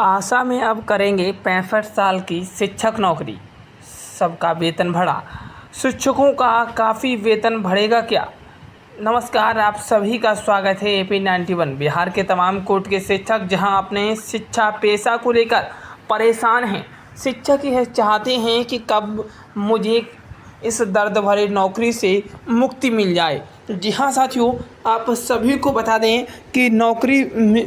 आशा में अब करेंगे 65 साल की शिक्षक नौकरी, सबका वेतन बढ़ा, शिक्षकों का काफ़ी वेतन बढ़ेगा क्या? नमस्कार, आप सभी का स्वागत है AP 91। बिहार के तमाम कोर्ट के शिक्षक जहां अपने शिक्षा पेशा को लेकर परेशान हैं, शिक्षक यह चाहते हैं कि कब मुझे इस दर्द भरी नौकरी से मुक्ति मिल जाए। जी हाँ साथियों, आप सभी को बता दें कि नौकरी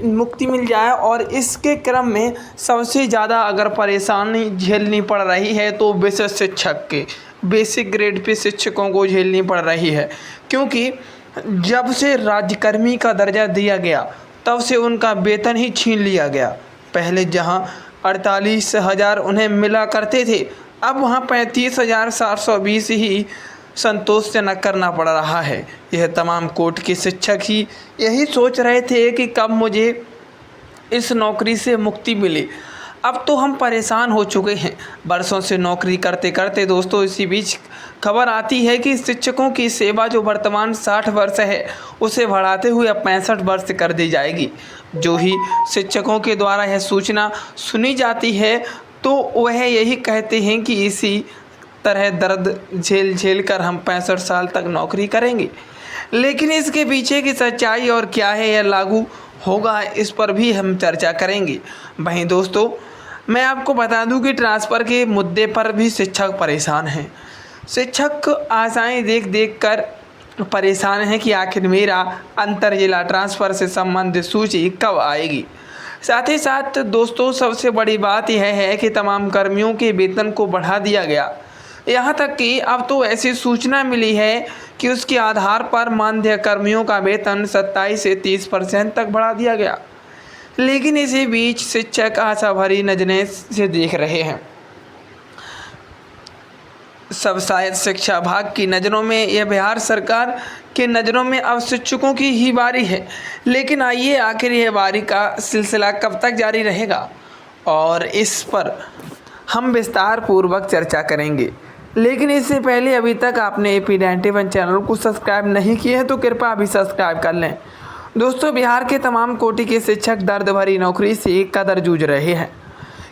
मुक्ति मिल जाए, और इसके क्रम में सबसे ज़्यादा अगर परेशानी झेलनी पड़ रही है तो विशेष शिक्षक के बेसिक ग्रेड पे शिक्षकों को झेलनी पड़ रही है। क्योंकि जब से राज्यकर्मी का दर्जा दिया गया तब से उनका वेतन ही छीन लिया गया। पहले जहां 48,000 उन्हें मिला करते थे, अब वहां 35,720 ही संतोषजनक करना पड़ रहा है। यह तमाम कोर्ट के शिक्षक ही यही सोच रहे थे कि कब मुझे इस नौकरी से मुक्ति मिले। अब तो हम परेशान हो चुके हैं बरसों से नौकरी करते करते। दोस्तों, इसी बीच खबर आती है कि शिक्षकों की सेवा जो वर्तमान 60 वर्ष है उसे बढ़ाते हुए अब 65 वर्ष कर दी जाएगी। जो ही शिक्षकों के द्वारा यह सूचना सुनी जाती है तो वह यही कहते हैं कि इसी तरह दर्द झेल झेल कर हम 65 साल तक नौकरी करेंगे। लेकिन इसके पीछे की सच्चाई और क्या है, यह लागू होगा, इस पर भी हम चर्चा करेंगे। वहीं दोस्तों, मैं आपको बता दूं कि ट्रांसफ़र के मुद्दे पर भी शिक्षक परेशान हैं। शिक्षक आशाएं देख देख कर परेशान हैं कि आखिर मेरा अंतर जिला ट्रांसफ़र से संबंधित सूची कब आएगी। साथ ही साथ दोस्तों, सबसे बड़ी बात यह है कि तमाम कर्मियों के वेतन को बढ़ा दिया गया। यहाँ तक कि अब तो ऐसी सूचना मिली है कि उसके आधार पर मानदेय कर्मियों का वेतन 27 से 30% तक बढ़ा दिया गया। लेकिन इसी बीच शिक्षक आशा भरी नजरें से देख रहे हैं। सब शायद शिक्षा विभाग की नज़रों में, यह बिहार सरकार के नज़रों में अब शिक्षकों की ही बारी है। लेकिन आइए, आखिर यह बारी का सिलसिला कब तक जारी रहेगा, और इस पर हम विस्तार पूर्वक चर्चा करेंगे। लेकिन इससे पहले अभी तक आपने AP 91 चैनल को सब्सक्राइब नहीं किया है तो कृपया अभी सब्सक्राइब कर लें। दोस्तों, बिहार के तमाम कोटि के शिक्षक दर्द भरी नौकरी से कदर जूझ रहे हैं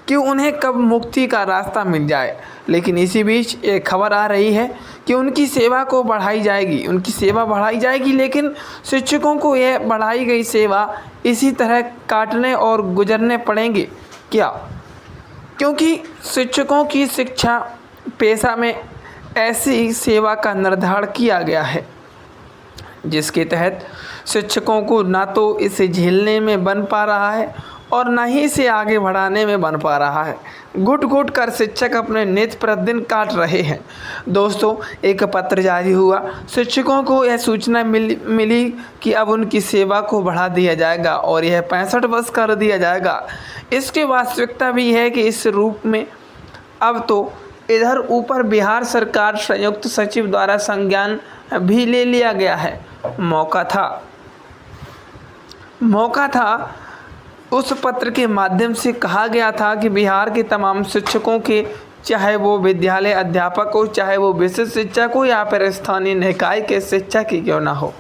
कि उन्हें कब मुक्ति का रास्ता मिल जाए। लेकिन इसी बीच एक खबर आ रही है कि उनकी सेवा को बढ़ाई जाएगी, उनकी सेवा बढ़ाई जाएगी। लेकिन शिक्षकों को यह बढ़ाई गई सेवा इसी तरह काटने और गुजरने पड़ेंगे क्या? क्योंकि शिक्षकों की शिक्षा पेशा में ऐसी सेवा का निर्धारण किया गया है जिसके तहत शिक्षकों को ना तो इसे झेलने में बन पा रहा है और ना ही इसे आगे बढ़ाने में बन पा रहा है। घुट घुट कर शिक्षक अपने नित्य प्रतिदिन काट रहे हैं। दोस्तों, एक पत्र जारी हुआ, शिक्षकों को यह सूचना मिली कि अब उनकी सेवा को बढ़ा दिया जाएगा और यह 65 वर्ष कर दिया जाएगा। इसकी वास्तविकता भी है कि इस रूप में अब तो इधर ऊपर बिहार सरकार संयुक्त सचिव द्वारा संज्ञान भी ले लिया गया है। मौका था उस पत्र के माध्यम से कहा गया था कि बिहार के तमाम शिक्षकों के, चाहे वो विद्यालय अध्यापक हो, चाहे वो विशिष्ट शिक्षक हो या फिर स्थानीय निकाय के शिक्षक ही क्यों ना हो,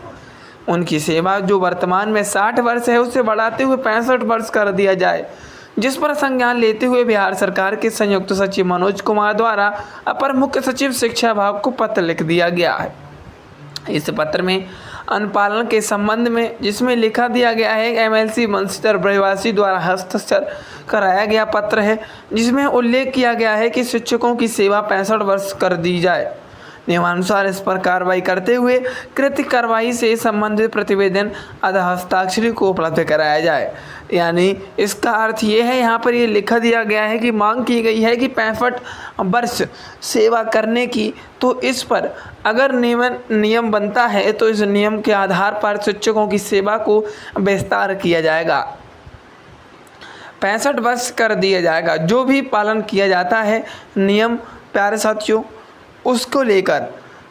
उनकी सेवा जो वर्तमान में 60 वर्ष है उसे बढ़ाते हुए 65 वर्ष कर दिया जाए। जिस पर संज्ञान लेते हुए बिहार सरकार के संयुक्त सचिव मनोज कुमार द्वारा अपर मुख्य सचिव शिक्षा विभाग को पत्र लिख दिया गया है। इस पत्र में अनुपालन के संबंध में, जिसमें लिखा दिया गया है, MLC बंशीधर ब्रजवासी द्वारा हस्ताक्षर कराया गया पत्र है, जिसमें उल्लेख किया गया है कि शिक्षकों की सेवा 65 वर्ष कर दी जाए। नियमानुसार इस पर कार्रवाई करते हुए कृत्य कार्रवाई से संबंधित प्रतिवेदन हस्ताक्षरी को उपलब्ध कराया जाए। यानी इसका अर्थ ये है, यहाँ पर ये लिखा दिया गया है कि मांग की गई है कि 65 वर्ष सेवा करने की, तो इस पर अगर नियम बनता है तो इस नियम के आधार पर शिक्षकों की सेवा को विस्तार किया जाएगा, 65 वर्ष कर दिया जाएगा। जो भी पालन किया जाता है नियम, प्यारे साथियों, उसको लेकर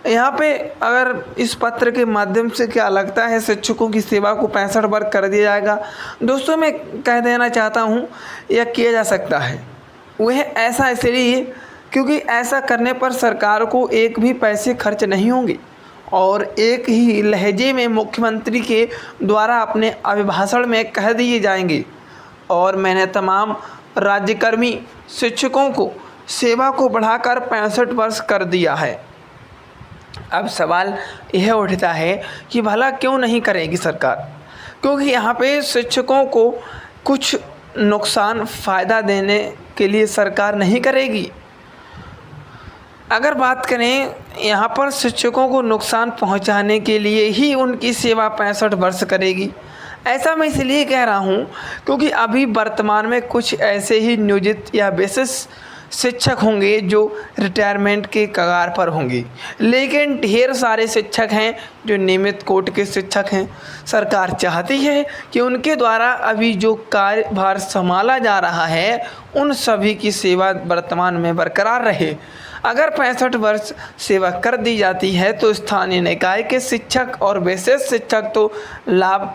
यहाँ पे अगर इस पत्र के माध्यम से क्या लगता है शिक्षकों की सेवा को 65 वर्ष कर दिया जाएगा। दोस्तों, मैं कह देना चाहता हूँ यह किया जा सकता है। वह ऐसा इसलिए क्योंकि ऐसा करने पर सरकार को एक भी पैसे खर्च नहीं होंगे और एक ही लहजे में मुख्यमंत्री के द्वारा अपने अभिभाषण में कह दिए जाएंगे और मैंने तमाम राज्यकर्मी शिक्षकों को सेवा को बढ़ाकर 65 वर्ष कर दिया है। अब सवाल यह उठता है कि भला क्यों नहीं करेगी सरकार, क्योंकि यहाँ पे शिक्षकों को कुछ नुकसान फ़ायदा देने के लिए सरकार नहीं करेगी। अगर बात करें यहाँ पर शिक्षकों को नुकसान पहुँचाने के लिए ही उनकी सेवा 65 वर्ष करेगी। ऐसा मैं इसलिए कह रहा हूँ क्योंकि अभी वर्तमान में कुछ ऐसे ही नियोजित या विशेष शिक्षक होंगे जो रिटायरमेंट के कगार पर होंगे, लेकिन ढेर सारे शिक्षक हैं जो नियमित कोटि के शिक्षक हैं। सरकार चाहती है कि उनके द्वारा अभी जो कार्यभार संभाला जा रहा है उन सभी की सेवा वर्तमान में बरकरार रहे। अगर 65 वर्ष सेवा कर दी जाती है तो स्थानीय निकाय के शिक्षक और विशेष शिक्षक तो लाभ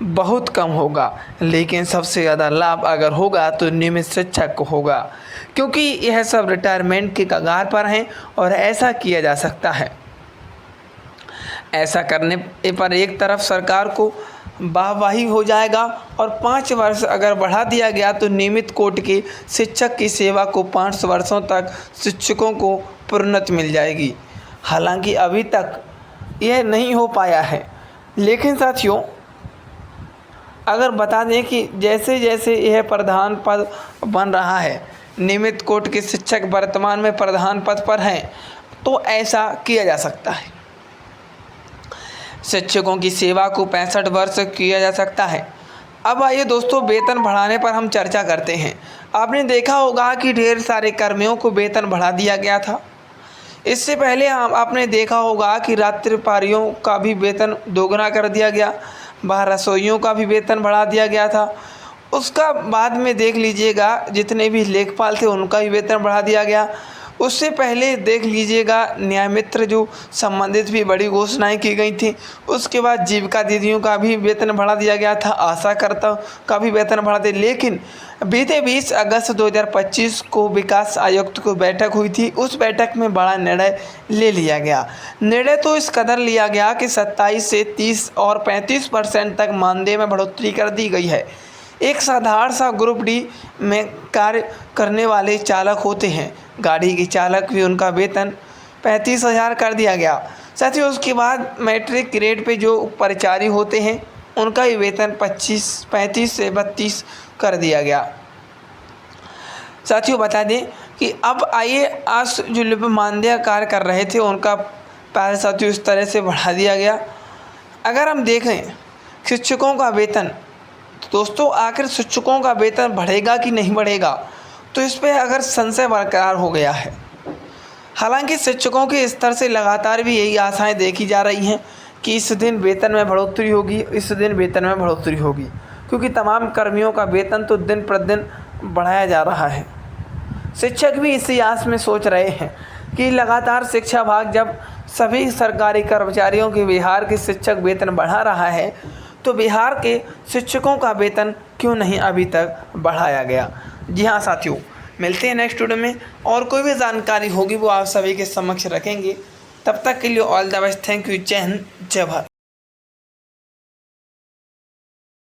बहुत कम होगा, लेकिन सबसे ज़्यादा लाभ अगर होगा तो नियमित शिक्षक को होगा, क्योंकि यह सब रिटायरमेंट के कगार पर हैं और ऐसा किया जा सकता है। ऐसा करने पर एक तरफ सरकार को वाहवाही हो जाएगा और 5 वर्ष अगर बढ़ा दिया गया तो नियमित कोटि के शिक्षक की सेवा को 5 वर्षों तक शिक्षकों को प्रोन्नति मिल जाएगी। हालांकि अभी तक यह नहीं हो पाया है, लेकिन साथियों अगर बता दें कि जैसे जैसे यह प्रधान पद बन रहा है, नियमित कोटि के शिक्षक वर्तमान में प्रधान पद पर हैं, तो ऐसा किया जा सकता है। शिक्षकों की सेवा को 65 वर्ष किया जा सकता है। अब आइए दोस्तों वेतन बढ़ाने पर हम चर्चा करते हैं। आपने देखा होगा कि ढेर सारे कर्मियों को वेतन बढ़ा दिया गया था। इससे पहले आपने देखा होगा कि रात्रि पारियों का भी वेतन दोगुना कर दिया गया, बाहर रसोइयों का भी वेतन बढ़ा दिया गया था। उसका बाद में देख लीजिएगा जितने भी लेखपाल थे उनका भी वेतन बढ़ा दिया गया। उससे पहले देख लीजिएगा न्याय मित्र जो संबंधित भी बड़ी घोषणाएं की गई थी। उसके बाद जीविका दीदियों का भी वेतन बढ़ा दिया गया था, आशाकर्ता का भी वेतन बढ़ा दिया। लेकिन बीते 20 अगस्त 2025 को विकास आयुक्त को बैठक हुई थी। उस बैठक में बड़ा निर्णय ले लिया गया। निर्णय तो इस कदर लिया गया कि 27 से 30 और 35% तक मानदेय में बढ़ोतरी कर दी गई है। एक साधारण सा ग्रुप डी में कार्य करने वाले चालक होते हैं, गाड़ी के चालक भी, उनका वेतन 35,000 कर दिया गया। साथ ही उसके बाद मैट्रिक ग्रेड पे जो परिचारी होते हैं उनका भी वेतन 35 से 32 कर दिया गया। साथियों बता दें कि अब आइए आज जो मानदेय कार्य कर रहे थे उनका पहले साथियों इस तरह से बढ़ा दिया गया। अगर हम देखें शिक्षकों का वेतन, दोस्तों आखिर शिक्षकों का वेतन बढ़ेगा कि नहीं बढ़ेगा, तो इस पर अगर संशय बरकरार हो गया है। हालांकि शिक्षकों के स्तर से लगातार भी यही आशाएं देखी जा रही हैं कि इस दिन वेतन में बढ़ोतरी होगी, इस दिन वेतन में बढ़ोतरी होगी, क्योंकि तमाम कर्मियों का वेतन तो दिन प्रतिदिन बढ़ाया जा रहा है। शिक्षक भी इसी आस में सोच रहे हैं कि लगातार शिक्षा विभाग जब सभी सरकारी कर्मचारियों के बिहार के शिक्षक वेतन बढ़ा रहा है तो बिहार के शिक्षकों का वेतन क्यों नहीं अभी तक बढ़ाया गया। जी हाँ साथियों, मिलते हैं नेक्स्ट वीडियो में और कोई भी जानकारी होगी वो आप सभी के समक्ष रखेंगे। तब तक के लिए all the best. Thank you. जय हिंद, जय भारत।